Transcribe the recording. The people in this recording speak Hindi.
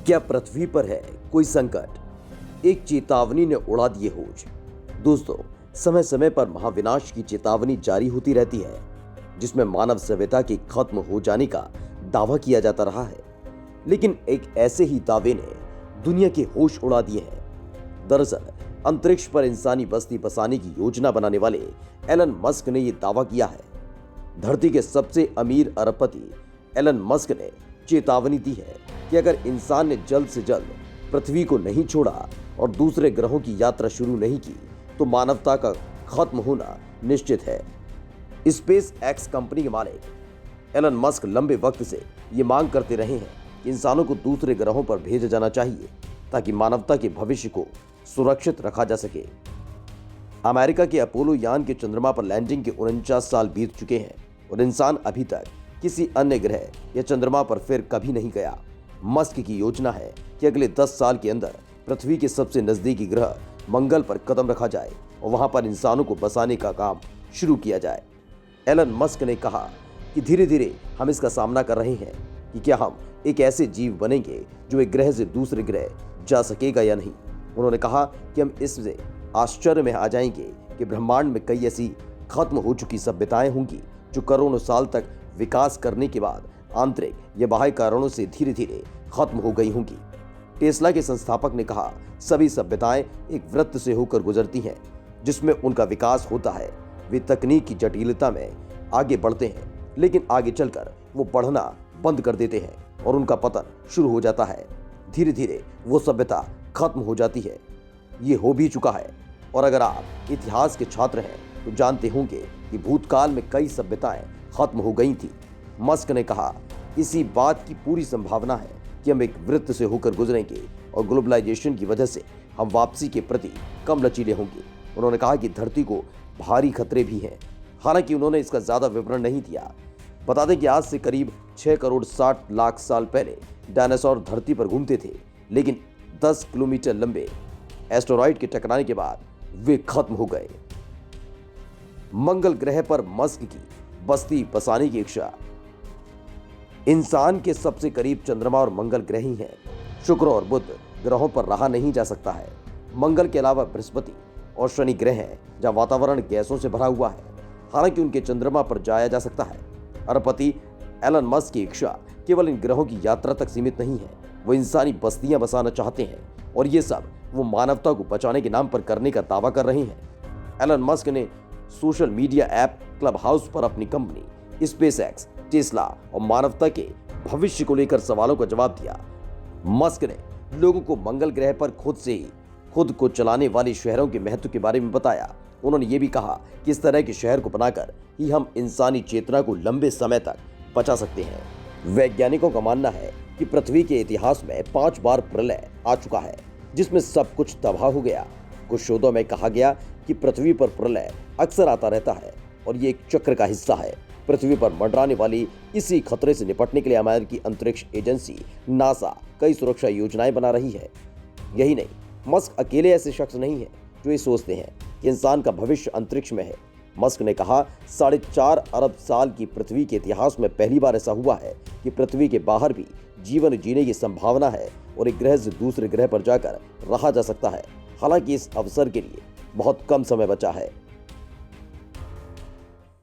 क्या पृथ्वी पर है कोई संकट? एक चेतावनी ने उड़ा दिए होश। दोस्तों, समय समय पर महाविनाश की चेतावनी जारी होती रहती है, जिसमें मानव सभ्यता के खत्म हो जाने का दावा किया जाता रहा है। लेकिन एक ऐसे ही दावे ने दुनिया के होश उड़ा दिए हैं। दरअसल अंतरिक्ष पर इंसानी बस्ती बसाने की योजना बनाने वाले एलन मस्क ने यह दावा किया है। धरती के सबसे अमीर अरबपति एलन मस्क ने चेतावनी दी है कि अगर इंसान ने जल्द से जल्द पृथ्वी को नहीं छोड़ा और दूसरे ग्रहों की यात्रा शुरू नहीं की तो मानवता का खत्म होना निश्चित है। स्पेस एक्स कंपनी के मालिक एलन मस्क लंबे वक्त से ये मांग करते रहे हैं कि इंसानों को दूसरे ग्रहों पर भेजा जाना चाहिए ताकि मानवता के भविष्य को सुरक्षित रखा जा सके। अमेरिका के अपोलो यान के चंद्रमा पर लैंडिंग के 49 साल बीत चुके हैं और इंसान अभी तक किसी अन्य ग्रह या चंद्रमा पर फिर कभी नहीं गया। मस्क की योजना है कि अगले 10 साल के अंदर पृथ्वी के सबसे नजदीकी ग्रह मंगल पर कदम रखा जाए और वहां पर इंसानों को बसाने का काम शुरू किया जाए। एलन मस्क ने कहा कि धीरे धीरे हम इसका सामना कर रहे हैं कि क्या हम एक ऐसे जीव बनेंगे जो एक ग्रह से दूसरे ग्रह जा सकेगा या नहीं। उन्होंने कहा कि हम इससे आश्चर्य में आ जाएंगे कि ब्रह्मांड में कई ऐसी खत्म हो चुकी सभ्यताएं होंगी जो करोड़ों साल तक विकास करने के बाद आंतरिक या बाह्य कारणों से धीरे धीरे खत्म हो गई होंगी। टेस्ला के संस्थापक ने कहा, सभी सभ्यताएं एक वृत्त से होकर गुजरती हैं जिसमें उनका विकास होता है। वे तकनीक की जटिलता में आगे बढ़ते हैं, लेकिन आगे चलकर वो बढ़ना बंद कर देते हैं और उनका पतन शुरू हो जाता है। धीरे धीरे वो सभ्यता खत्म हो जाती है। ये हो भी चुका है। और अगर आप इतिहास के छात्र हैं तो जानते होंगे कि भूतकाल में कई सभ्यताएं खत्म हो गई थी। मस्क ने कहा, इसी बात की पूरी संभावना है कि हम एक वृत्त से होकर गुजरेंगे और ग्लोबलाइजेशन की वजह से हम वापसी के प्रति कम लचीले होंगे। उन्होंने कहा कि धरती को भारी खतरे भी हैं। हालांकि उन्होंने इसका ज्यादा विवरण नहीं दिया। बता दें कि आज से करीब 6 करोड़ 60 लाख साल पहले डायनासोर धरती पर घूमते थे, लेकिन 10 किलोमीटर लंबे एस्टेरॉयड के टकराने के बाद वे खत्म हो गए। मंगल ग्रह पर मस्क की बस्ती बसाने की इच्छा। इंसान के सबसे करीब चंद्रमा और मंगल ग्रह ही हैं। शुक्र और बुध ग्रहों पर रहा नहीं जा सकता है। मंगल के अलावा बृहस्पति और शनि ग्रह हैं जहां वातावरण गैसों से भरा हुआ है। हालांकि उनके चंद्रमा पर जाया जा सकता है। अरबपति एलन मस्क की इच्छा केवल इन ग्रहों की यात्रा तक सीमित नहीं है। वो इंसानी बस्तियां बसाना चाहते हैं और ये सब वो मानवता को बचाने के नाम पर करने का दावा कर रहे हैं। एलन मस्क ने social media app club house पर अपनी कंपनी स्पेस एक्स, टेस्ला और मानवता के भविष्य को लेकर सवालों का जवाब दिया। मस्क ने लोगों को मंगल ग्रह पर खुद से ही खुद को चलाने वाले शहरों के महत्व के बारे में बताया। उन्होंने ये भी कहा कि इस तरह के शहर को बनाकर ही हम इंसानी चेतना को लंबे समय तक बचा सकते हैं। वैज्ञानिकों का मानना है कि पृथ्वी के इतिहास में 5 बार प्रलय आ चुका है जिसमें सब कुछ तबाह हो गया। कुछ शोधों में कहा गया कि पृथ्वी पर प्रलय अक्सर आता रहता है और ये एक चक्र का हिस्सा है। पृथ्वी पर मंडराने वाली इसी खतरे से निपटने के लिए अमेरिकी अंतरिक्ष एजेंसी नासा कई सुरक्षा योजनाएं बना रही है। यही नहीं, मस्क अकेले ऐसे शख्स नहीं है जो ये सोचते हैं कि इंसान का भविष्य अंतरिक्ष में है। मस्क ने कहा, 4.5 अरब साल की पृथ्वी के इतिहास में पहली बार ऐसा हुआ है कि पृथ्वी के बाहर भी जीवन जीने की संभावना है और एक ग्रह से दूसरे ग्रह पर जाकर रहा जा सकता है। हालांकि इस अवसर के लिए बहुत कम समय बचा है।